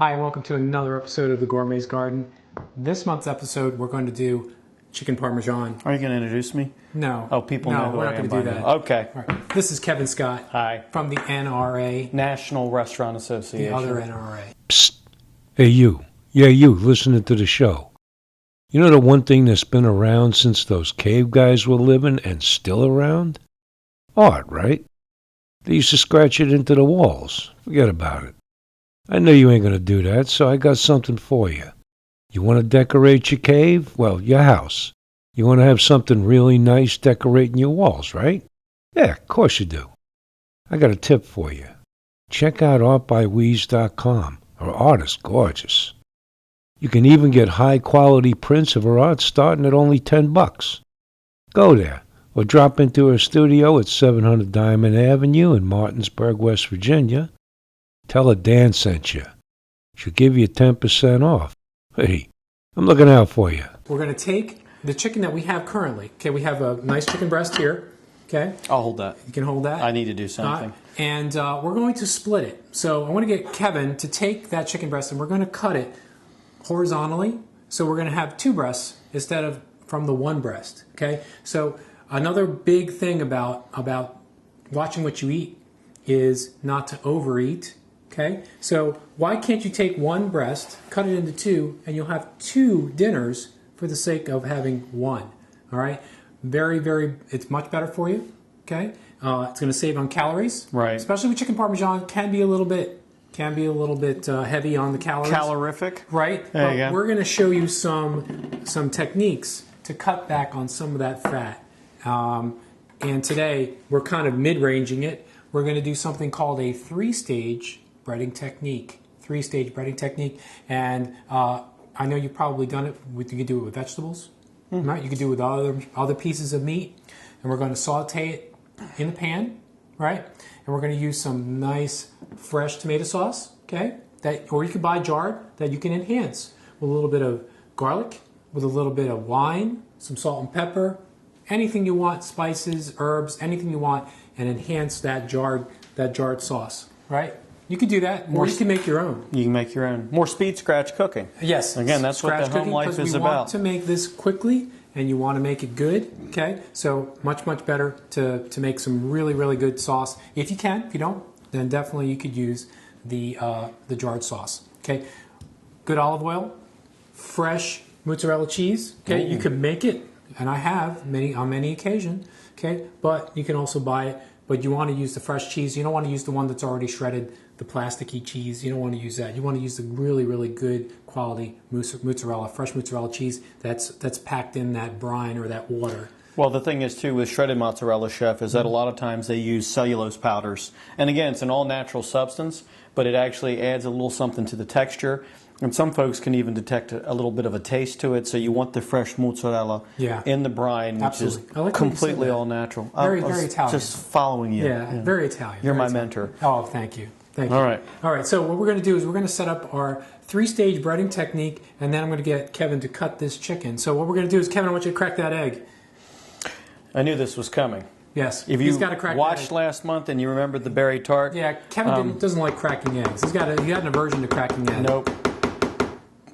Hi, and welcome to another episode of The Gourmet's Garden. This month's episode, we're going to do chicken parmesan. Are you going to introduce me? No. Oh, people know who we're I not am going to do that. Okay. All right. This is Kevin Scott. Hi. From the NRA. National Restaurant Association. The other NRA. Psst. Hey, you. Yeah, you, listening to the show. You know the one thing that's been around since those cave guys were living and still around? Art, right? They used to scratch it into the walls. Forget about it. I know you ain't gonna do that, so I got something for you. You want to decorate your cave? Well, your house. You want to have something really nice decorating your walls, right? Yeah, of course you do. I got a tip for you. Check out artbyweeze.com. Her art is gorgeous. You can even get high-quality prints of her art starting at only $10. Go there, or drop into her studio at 700 Diamond Avenue in Martinsburg, West Virginia. Tell her Dan sent you. She'll give you 10% off. Hey, I'm looking out for you. We're going to take the chicken that we have currently. Okay, we have a nice chicken breast here. Okay. I'll hold that. You can hold that. I need to do something. And we're going to split it. So I want to get Kevin to take that chicken breast and we're going to cut it horizontally. So we're going to have two breasts instead of from the one breast. Okay. So another big thing about watching what you eat is not to overeat. Okay, so why can't you take one breast, cut it into two, and you'll have two dinners for the sake of having one? All right, it's much better for you. Okay, it's going to save on calories. Right. Especially with chicken parmesan, can be a little bit heavy on the calories. Calorific. Right. There you go. We're going to show you some techniques to cut back on some of that fat. And today we're kind of mid-ranging it. We're going to do something called a three-stage breading technique. And I know you've probably done it. You could do it with vegetables, right? You could do it with other pieces of meat. And we're going to saute it in the pan, right? And we're going to use some nice fresh tomato sauce, okay? Or you could buy jarred that you can enhance with a little bit of garlic, with a little bit of wine, some salt and pepper, anything you want, spices, herbs, anything you want, and enhance that jarred sauce, right? You could do that, or you can make your own. You can make your own. More speed scratch cooking. Yes. Again, that's what the home life is about. We want about. to make this quickly, and you want to make it good, okay? So much better to make some really good sauce. If you can, if you don't, then definitely you could use the jarred sauce, okay? Good olive oil, fresh mozzarella cheese, okay? You can make it, and I have on many occasions, okay? But you can also buy it. But you want to use the fresh cheese. You don't want to use the one that's already shredded, the plasticky cheese. You don't want to use that. You want to use the really good quality mozzarella, fresh mozzarella cheese that's packed in that brine or that water. Well, the thing is, too, with shredded mozzarella, Chef, is that a lot of times they use cellulose powders. And again, it's an all-natural substance, but it actually adds a little something to the texture. And some folks can even detect a little bit of a taste to it, so you want the fresh mozzarella in the brine, which is completely all natural. Very Italian. Just following you. Yeah, very Italian. You're my Italian. mentor. Oh, thank you. All right, so what we're going to do is we're going to set up our three-stage breading technique, and then I'm going to get Kevin to cut this chicken. So what we're going to do is, Kevin, I want you to crack that egg. I knew this was coming. Yes, if you watched last month and you remembered the berry tart. Yeah, Kevin doesn't like cracking eggs. He got an aversion to cracking eggs. Nope.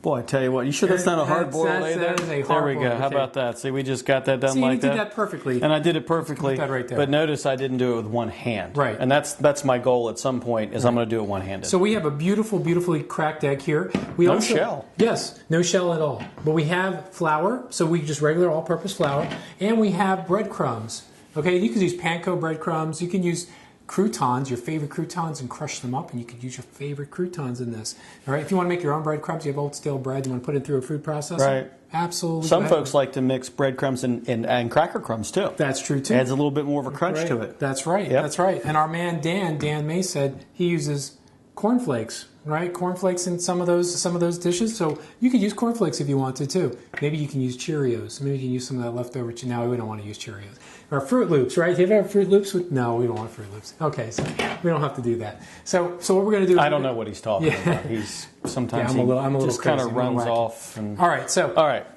Boy, I tell you what, you sure that's not a hard-boiled egg there? There we go. How about that? See, we just got that done like that. You did that perfectly. And I did it perfectly. Put that right there. But notice I didn't do it with one hand. Right. And that's my goal at some point, is I'm going to do it one-handed. So we have a beautifully cracked egg here. No shell. Yes, no shell at all. But we have flour, so we just regular all-purpose flour, and we have breadcrumbs. Okay, you can use panko breadcrumbs. You can use croutons, your favorite croutons, and crush them up, and you could use your favorite croutons in this. All right, if you want to make your own breadcrumbs, you have old stale bread, you want to put it through a food processor. Right. Absolutely. Some folks like to mix breadcrumbs and cracker crumbs too. That's true too. Adds a little bit more of a crunch to it. That's right. Yep. That's right. And our man Dan May said he uses cornflakes, right? Cornflakes in some of those dishes. So you could use cornflakes if you wanted to. Maybe you can use Cheerios. Maybe you can use some of that leftover. Now we don't want to use Cheerios. Or Fruit Loops, right? Do you ever have Fruit Loops? No, we don't want Fruit Loops. Okay, so we don't have to do that. So what we're going to do is I don't know what he's talking about. He's sometimes I'm a little just crazy. kind of runs off. And... All right,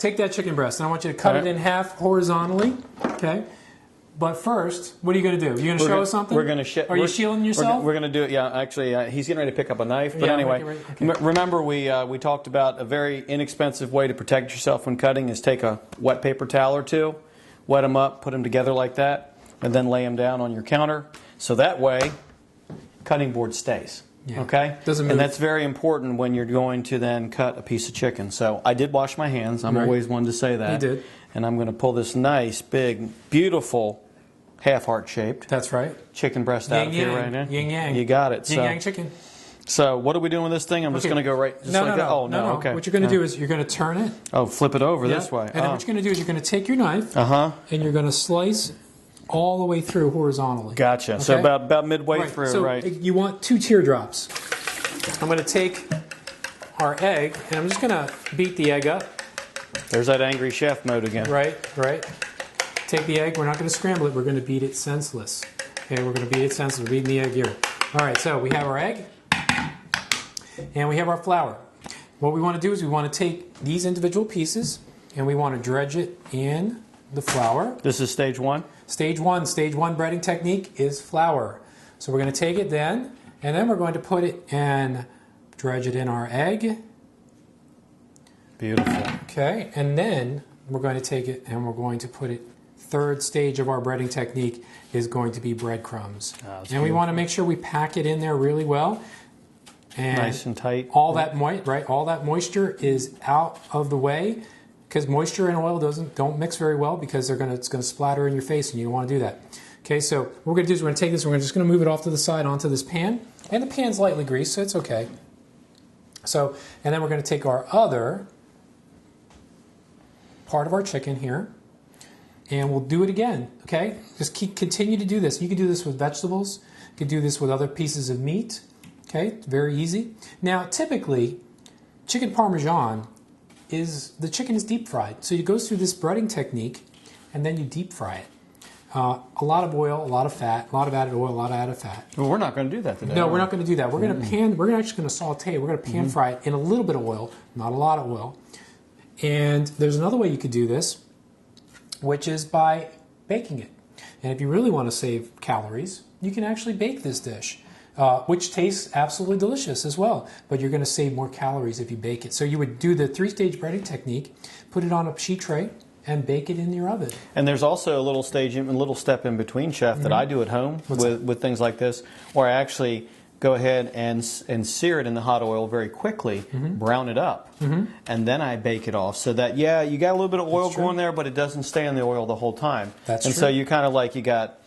take that chicken breast, and I want you to cut it in half horizontally. Okay. But first, what are you going to do? You're going to show us something? We're going to Are you shielding yourself? We're going to do it. Yeah, actually, he's getting ready to pick up a knife. But Yeah, anyway, okay. remember we talked about a very inexpensive way to protect yourself when cutting is take a wet paper towel or two, wet them up, put them together like that, and then lay them down on your counter. So that way, cutting board stays. Yeah. Okay? Doesn't move. And that's very important when you're going to then cut a piece of chicken. So I did wash my hands. I'm Right. always one to say that. You did. And I'm going to pull this nice, big, beautiful, half-heart shaped That's right. chicken breast out Yin of here yang. right now. Yin yang. You got it. Yin yang chicken. So what are we doing with this thing? I'm just Okay. going to go right just No, like no, that. no. Oh, no. Okay. What you're going to do is you're going to turn it. Oh, flip it over Yeah. this way. And then what you're going to do is you're going to take your knife and you're going to slice all the way through horizontally. Gotcha. Okay? So about midway Right. through, so right? You want 2 teardrops. I'm going to take our egg, and I'm just going to beat the egg up. There's that angry chef mode again. Right. Take the egg. We're not going to scramble it. We're going to beat it senseless. Okay, we're going to beat it senseless. We're beating the egg here. All right, so we have our egg, and we have our flour. What we want to do is we want to take these individual pieces, and we want to dredge it in the flour. This is stage 1? Stage one breading technique is flour. So we're going to take it then, and then we're going to put it and dredge it in our egg. Beautiful. Okay, and then we're going to take it and we're going to put it. Third stage of our breading technique is going to be breadcrumbs. And we want to make sure we pack it in there really well. And nice and tight. All that moisture is out of the way, because moisture and oil don't mix very well, because it's going to splatter in your face, and you don't want to do that. Okay, so what we're going to do is we're going to take this, we're just going to move it off to the side onto this pan, and the pan's lightly greased, so it's okay. So, and then we're going to take our other part of our chicken here, and we'll do it again, okay? Just continue to do this. You can do this with vegetables. You can do this with other pieces of meat, okay? It's very easy. Now, typically, chicken parmesan the chicken is deep fried. So you go through this breading technique, and then you deep fry it. A lot of oil, a lot of fat, a lot of added oil, a lot of added fat. Well, we're not going to do that today. No, we're not going to do that. We're going to we're actually going to saute it. We're going to pan fry it in a little bit of oil, not a lot of oil. And there's another way you could do this, which is by baking it. And if you really want to save calories, you can actually bake this dish, which tastes absolutely delicious as well. But you're going to save more calories if you bake it. So you would do the 3-stage breading technique, put it on a sheet tray, and bake it in your oven. And there's also a little step in between, Chef, that I do at home with things like this, where I actually go ahead and sear it in the hot oil very quickly, brown it up, and then I bake it off. So that, yeah, you got a little bit of oil going there, but it doesn't stay in the oil the whole time. That's and true. so you kind of you got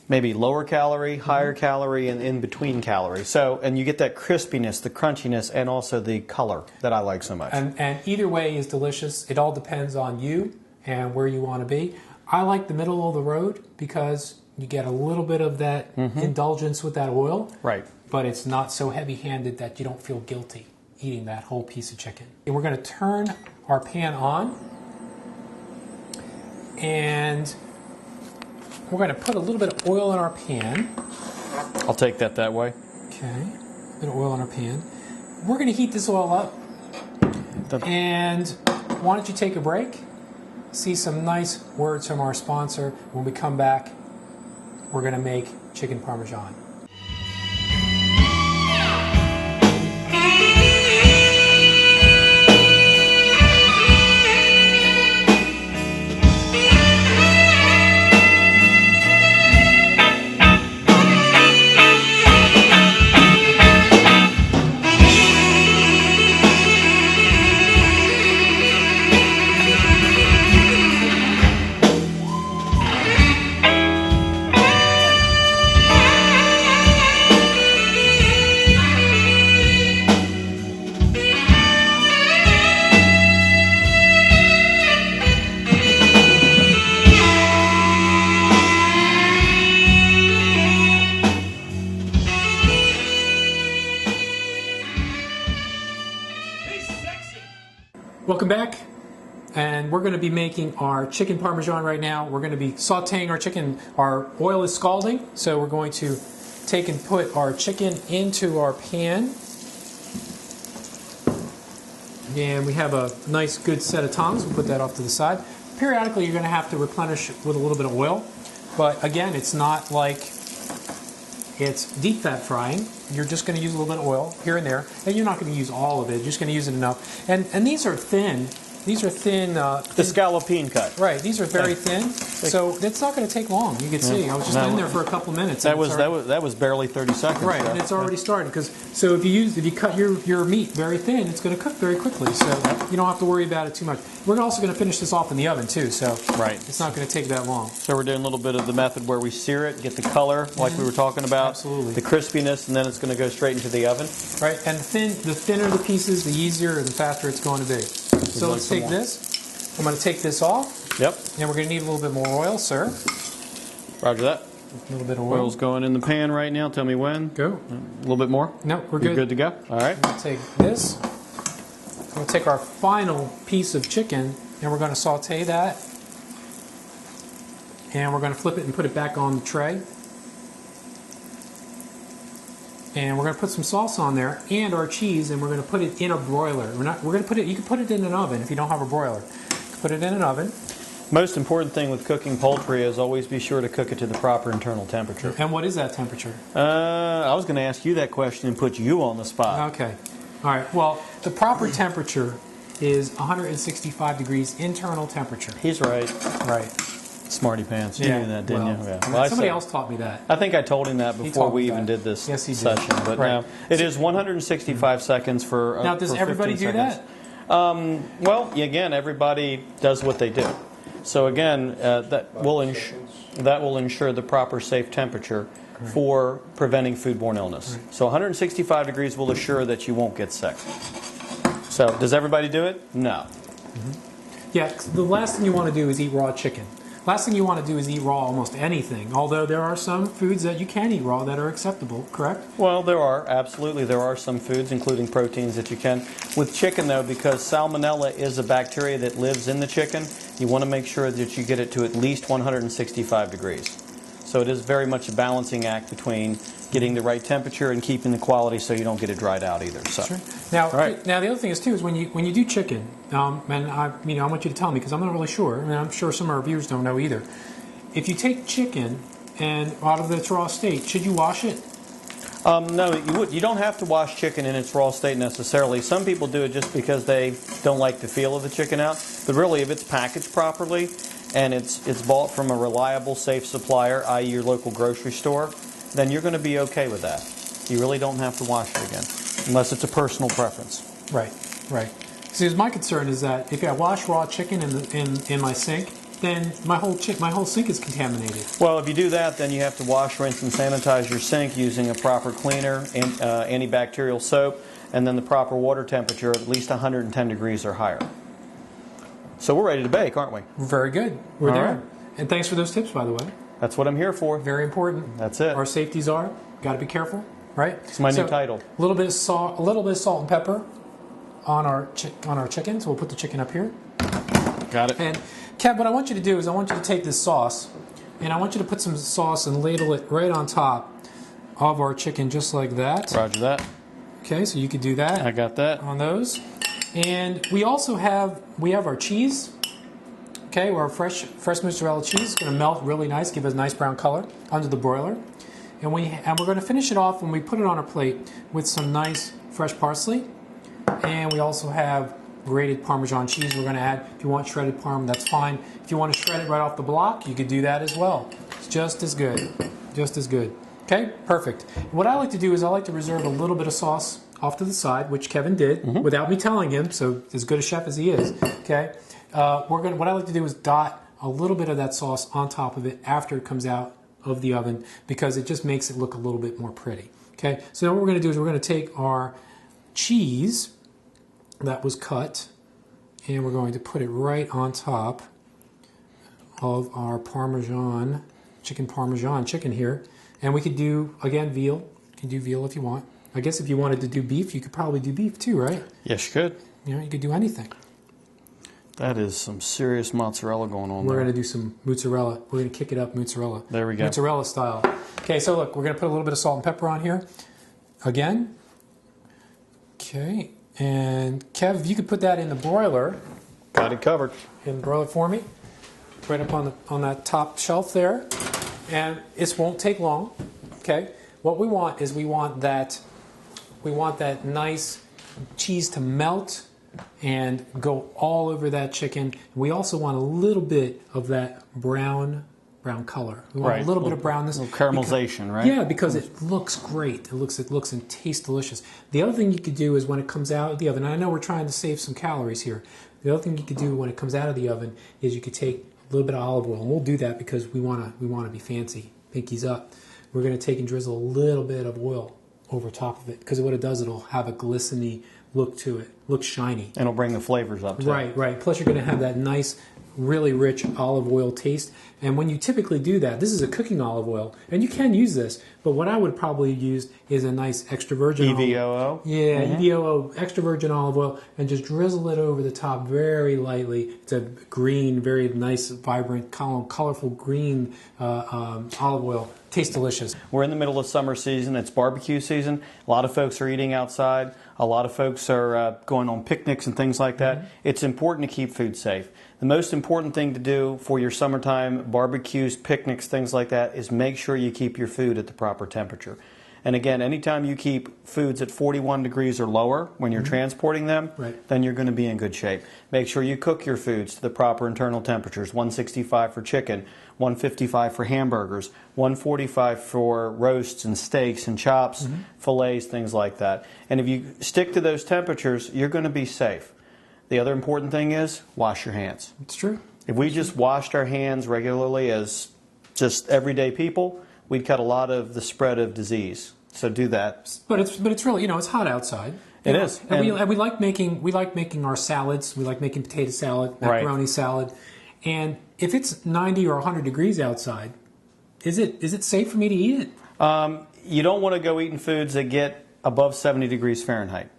maybe lower calorie, higher calorie, and in between calories. So, and you get that crispiness, the crunchiness, and also the color that I like so much. And either way is delicious. It all depends on you and where you want to be. I like the middle of the road because you get a little bit of that indulgence with that oil. Right. But it's not so heavy-handed that you don't feel guilty eating that whole piece of chicken. And we're going to turn our pan on, and we're going to put a little bit of oil in our pan. I'll take that way. Okay, a bit of oil in our pan. We're going to heat this oil up, and why don't you take a break? See some nice words from our sponsor. When we come back, we're going to make chicken parmesan. Welcome back, and we're going to be making our chicken parmesan right now. We're going to be sauteing our chicken. Our oil is scalding, so we're going to take and put our chicken into our pan. And we have a nice good set of tongs. We'll put that off to the side. Periodically, you're going to have to replenish with a little bit of oil. But again, it's not like it's deep fat frying. You're just going to use a little bit of oil here and there, and you're not going to use all of it. You're just going to use it enough. And these are thin. These are thin. The scallopine cut. Right. These are very thin, so it's not going to take long. You can see. I was just in there for a couple minutes. That was barely 30 seconds. Right, and it's already started. So if you cut your meat very thin, it's going to cook very quickly. So you don't have to worry about it too much. We're also going to finish this off in the oven too. So it's not going to take that long. So we're doing a little bit of the method where we sear it, get the color like we were talking about, absolutely, the crispiness, and then it's going to go straight into the oven. Right, and the thinner the pieces, the easier and the faster it's going to be. So let's take this. I'm going to take this off. Yep. And we're going to need a little bit more oil, sir. Roger that. A little bit of oil. Oil's going in the pan right now. Tell me when. Go. A little bit more? No, we're good. You're good to go? All right. I'm going to take this. I'm going to take our final piece of chicken, and we're going to saute that. And we're going to flip it and put it back on the tray. And we're going to put some sauce on there and our cheese, and we're going to put it in a broiler. We're going to put it. You can put it in an oven if you don't have a broiler. Put it in an oven. Most important thing with cooking poultry is always be sure to cook it to the proper internal temperature. And what is that temperature? I was going to ask you that question and put you on the spot. Okay. All right. Well, the proper temperature is 165 degrees internal temperature. He's right. Right. Smarty pants. You knew that, didn't you? Yeah. Well, somebody else taught me that. I think I told him that before we even did this session. But now it is 165 seconds for. Now, does everybody do that? Well, again, everybody does what they do. So again, that will ensure the proper safe temperature for preventing foodborne illness. Right. So 165 degrees will assure that you won't get sick. So does everybody do it? No. Mm-hmm. Yeah, the last thing you want to do is eat raw chicken. Last thing you want to do is eat raw almost anything, although there are some foods that you can eat raw that are acceptable, correct? Well, there are. Absolutely. There are some foods, including proteins, that you can. With chicken, though, because salmonella is a bacteria that lives in the chicken, you want to make sure that you get it to at least 165 degrees. So it is very much a balancing act between getting the right temperature and keeping the quality so you don't get it dried out either. So. Sure. Now, now the other thing is too is when you do chicken, and I want you to tell me because I'm not really sure, and I'm sure some of our viewers don't know either. If you take chicken and out of its raw state, should you wash it? No, you don't have to wash chicken in its raw state necessarily. Some people do it just because they don't like the feel of the chicken out. But really, if it's packaged properly and it's bought from a reliable, safe supplier, i.e. your local grocery store, then you're going to be okay with that. You really don't have to wash it again, unless it's a personal preference. Right, right. See, my concern is that if I wash raw chicken in my sink, then my whole sink is contaminated. Well, if you do that, then you have to wash, rinse, and sanitize your sink using a proper cleaner, antibacterial soap, and then the proper water temperature at least 110 degrees or higher. So we're ready to bake, aren't we? Very good. We're there. Right. And thanks for those tips, by the way. That's what I'm here for. Very important. That's it. Our safeties are, got to be careful, right? It's my new title. A little bit of salt and pepper on our chicken. So we'll put the chicken up here. Got it. And Kev, what I want you to do is I want you to take this sauce, and I want you to put some sauce and ladle it right on top of our chicken, just like that. Roger that. Okay, so you could do that. I got that. On those. And we also have our cheese. Okay, our fresh mozzarella cheese is going to melt really nice, give us a nice brown color under the broiler. And we're going to finish it off when we put it on our plate with some nice fresh parsley. And we also have grated Parmesan cheese we're going to add. If you want shredded Parm, that's fine. If you want to shred it right off the block, you could do that as well. It's just as good. Just as good. Okay, perfect. What I like to do is I like to reserve a little bit of sauce off to the side, which Kevin did without me telling him, so as good a chef as he is. Okay, what I like to do is dot a little bit of that sauce on top of it after it comes out of the oven because it just makes it look a little bit more pretty. Okay, so now what we're going to do is we're going to take our cheese that was cut and we're going to put it right on top of our Parmesan, chicken here. And we could do, again, veal. You can do veal if you want. I guess if you wanted to do beef, you could probably do beef too, right? Yes, you could. You know, you could do anything. That is some serious mozzarella going on there. We're going to do some mozzarella. We're going to kick it up mozzarella. There we go. Mozzarella style. Okay, so look, we're going to put a little bit of salt and pepper on here. Again. Okay. And Kev, if you could put that in the broiler. Got it covered. In the broiler for me. Right up on that top shelf there. and it won't take long. Okay, what we want is we want that nice cheese to melt and go all over that chicken. We also want a little bit of that brown color. We want a little bit of brownness. A little caramelization, right? Yeah, because it looks great. It looks and tastes delicious. The other thing you could do is when it comes out of the oven, and I know we're trying to save some calories here. The other thing you could do when it comes out of the oven is you could take a little bit of olive oil, and we'll do that because we want to be fancy, pinkies up. We're going to take and drizzle a little bit of oil over top of it because what it does, it'll have a glistening look to it, looks shiny. And it'll bring the flavors up too. Right. Plus you're going to have that nice, really rich olive oil taste. And when you typically do that, this is a cooking olive oil, and you can use this, but what I would probably use is a nice extra virgin EVOO? Yeah, EVOO, extra virgin olive oil, and just drizzle it over the top very lightly. It's a green, very nice, vibrant, colorful green olive oil. Tastes delicious. We're in the middle of summer season. It's barbecue season. A lot of folks are eating outside. A lot of folks are going on picnics and things like that. It's important to keep food safe. The most important thing to do for your summertime barbecues, picnics, things like that is make sure you keep your food at the proper temperature. And again, anytime you keep foods at 41 degrees or lower when you're transporting them, then you're going to be in good shape. Make sure you cook your foods to the proper internal temperatures. 165 for chicken, 155 for hamburgers, 145 for roasts and steaks and chops, fillets, things like that. And if you stick to those temperatures, you're going to be safe. The other important thing is wash your hands. It's true. If we just washed our hands regularly as just everyday people, we'd cut a lot of the spread of disease. So do that. But it's really, it's hot outside. It is. And we like making our salads. We like making potato salad, macaroni salad. And if it's 90 or 100 degrees outside, is it safe for me to eat it? You don't want to go eating foods that get above 70 degrees Fahrenheit.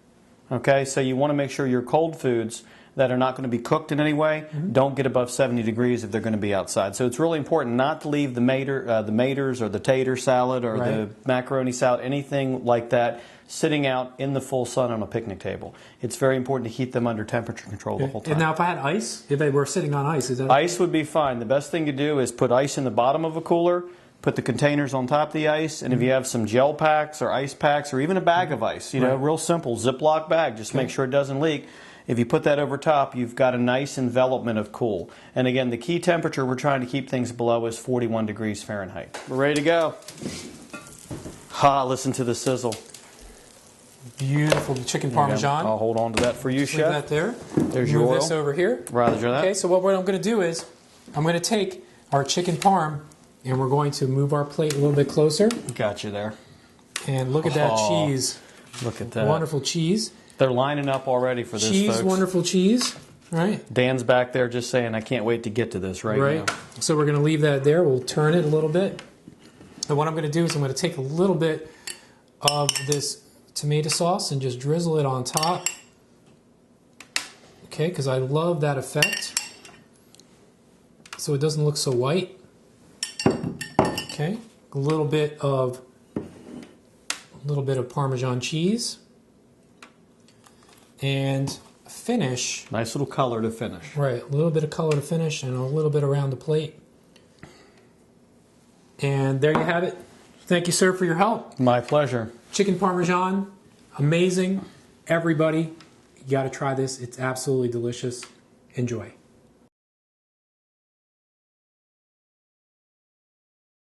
Okay, so you want to make sure your cold foods that are not going to be cooked in any way don't get above 70 degrees if they're going to be outside. So it's really important not to leave the maters or the tater salad or the macaroni salad, anything like that, sitting out in the full sun on a picnic table. It's very important to keep them under temperature control the whole time. And now if I had ice, if they were sitting on ice, is that ice would be fine. The best thing to do is put ice in the bottom of a cooler, put the containers on top of the ice, and if you have some gel packs or ice packs or even a bag of ice, real simple Ziploc bag, just make sure it doesn't leak. If you put that over top, you've got a nice envelopment of cool. And again, the key temperature we're trying to keep things below is 41 degrees Fahrenheit. We're ready to go. Listen to the sizzle. Beautiful chicken parmesan. I'll hold on to that for you, Chef. Leave that there. There's your oil. Move this over here. Roger that. Okay, so what I'm going to do is I'm going to take our chicken parm and we're going to move our plate a little bit closer. Got you there. And look at that cheese. Look at that. Wonderful cheese. They're lining up already for this, folks. Wonderful cheese. Right. Dan's back there just saying, I can't wait to get to this right now. So we're going to leave that there. We'll turn it a little bit. And what I'm going to do is I'm going to take a little bit of this tomato sauce and just drizzle it on top. Okay, because I love that effect. So it doesn't look so white. Okay, a little bit of Parmesan cheese, and finish. Nice little color to finish. Right, a little bit of color to finish, and a little bit around the plate. And there you have it. Thank you, sir, for your help. My pleasure. Chicken Parmesan, amazing. Everybody, you got to try this. It's absolutely delicious. Enjoy.